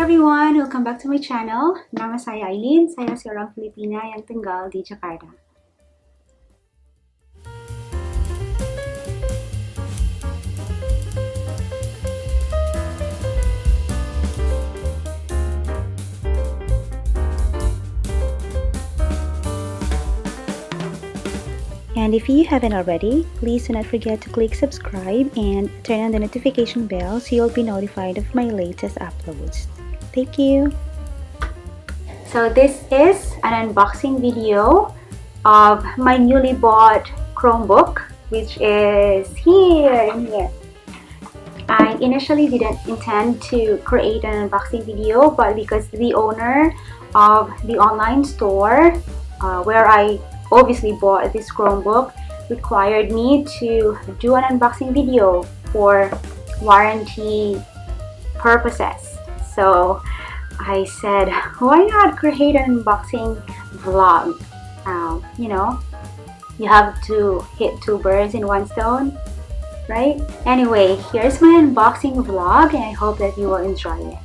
everyone! Welcome back to my channel. Nama saya Eileen. Saya seorang Filipina yang tinggal di Jakarta. And if you haven't already, please do not forget to click subscribe and turn on the notification bell so you'll be notified of my latest uploads. Thank you! So this is an unboxing video of my newly bought Chromebook, which is here. I initially didn't intend to create an unboxing video, but because the owner of the online store where I obviously bought this Chromebook required me to do an unboxing video for warranty purposes. So I said, why not create an unboxing vlog? You have to hit two birds in one stone, right? Anyway, here's my unboxing vlog and I hope that you will enjoy it.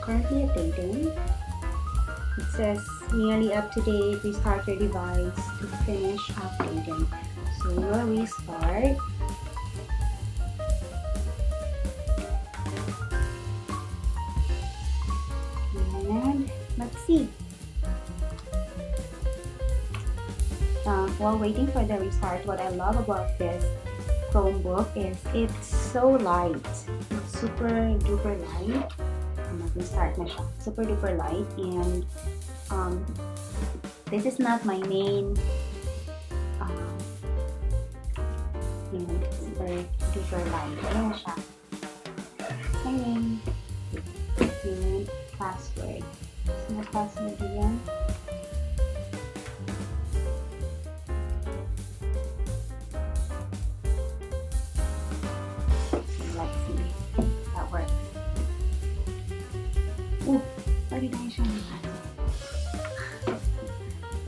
currently updating. It says nearly up to date, restart your device to finish updating. So we'll restart. And let's see. While waiting for the restart, what I love about this Chromebook is it's so light. It's super duper light. Mag-restart na siya. Super duper light, and this is not my main super duper light. Ayan na siya. My name and password. So, password again. Let's see if that works. Oh, sorry na siya.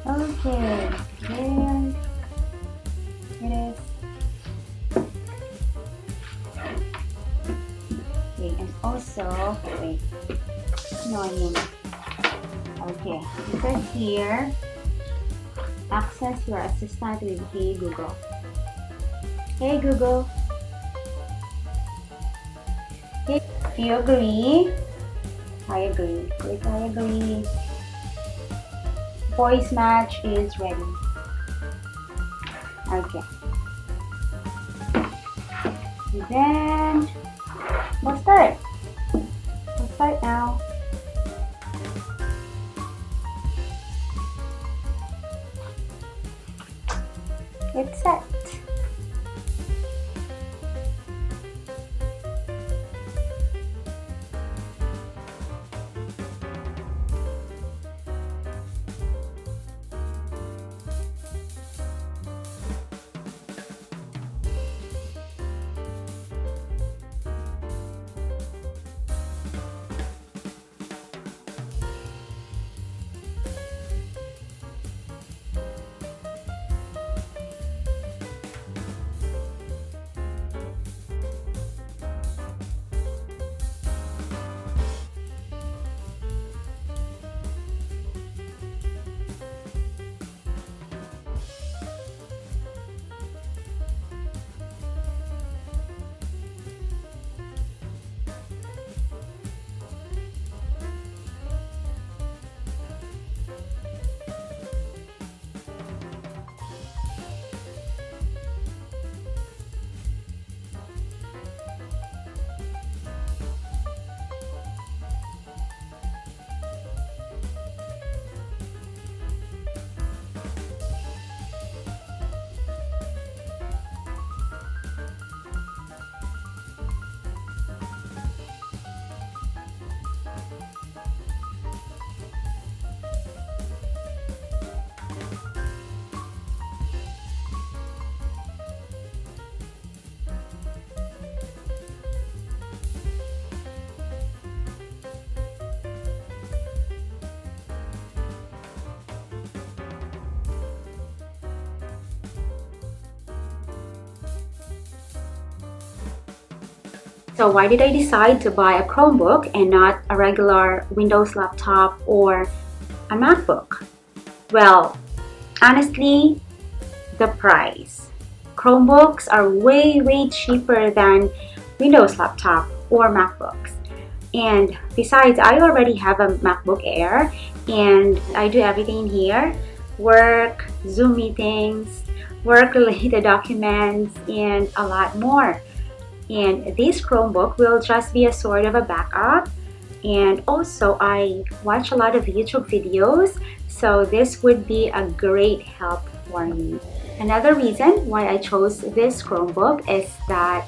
Okay, there it is. Okay, and also, wait, no, I mean, okay, it says here, access your assistant with Hey Google. Hey Google. Hey, do you agree? I agree. Click I agree. Voice match is ready. Okay. And then we'll start. We'll start now. It's set. So why did I decide to buy a Chromebook and not a regular Windows laptop or a MacBook? Well, honestly, the price. Chromebooks are way cheaper than Windows laptop or MacBooks. And besides, I already have a MacBook Air and I do everything in here. Work, Zoom meetings, work-related documents, and a lot more. And this Chromebook will just be a sort of a backup. And also, I watch a lot of YouTube videos, so this would be a great help for me. Another reason why I chose this Chromebook is that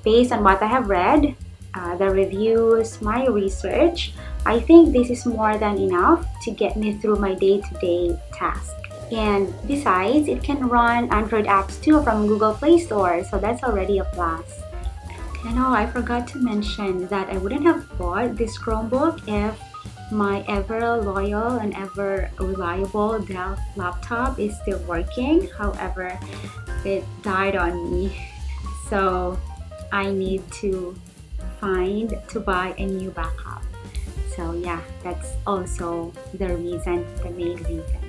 based on what I have read, the reviews, my research, I think this is more than enough to get me through my day-to-day task. And besides, it can run Android apps too from Google Play Store, so that's already a plus. And oh, I forgot to mention that I wouldn't have bought this Chromebook if my ever loyal and ever reliable Dell laptop is still working. However, it died on me, so I need to find to buy a new backup. So yeah, that's also the reason, the main reason.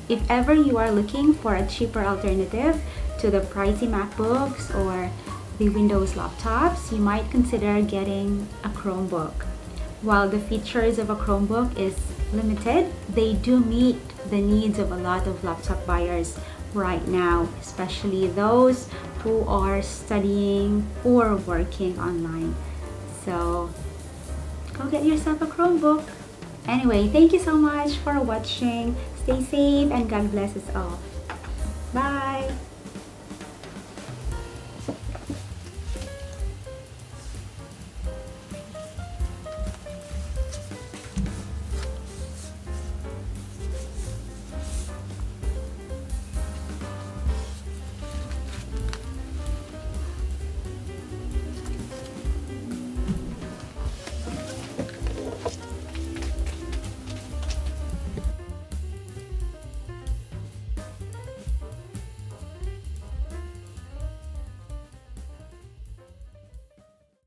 If ever you are looking for a cheaper alternative to the pricey MacBooks or the Windows laptops, you might consider getting a Chromebook. While the features of a Chromebook is limited, they do meet the needs of a lot of laptop buyers right now, especially those who are studying or working online. So go get yourself a Chromebook. Anyway, thank you so much for watching. Stay safe and God bless us all. Bye!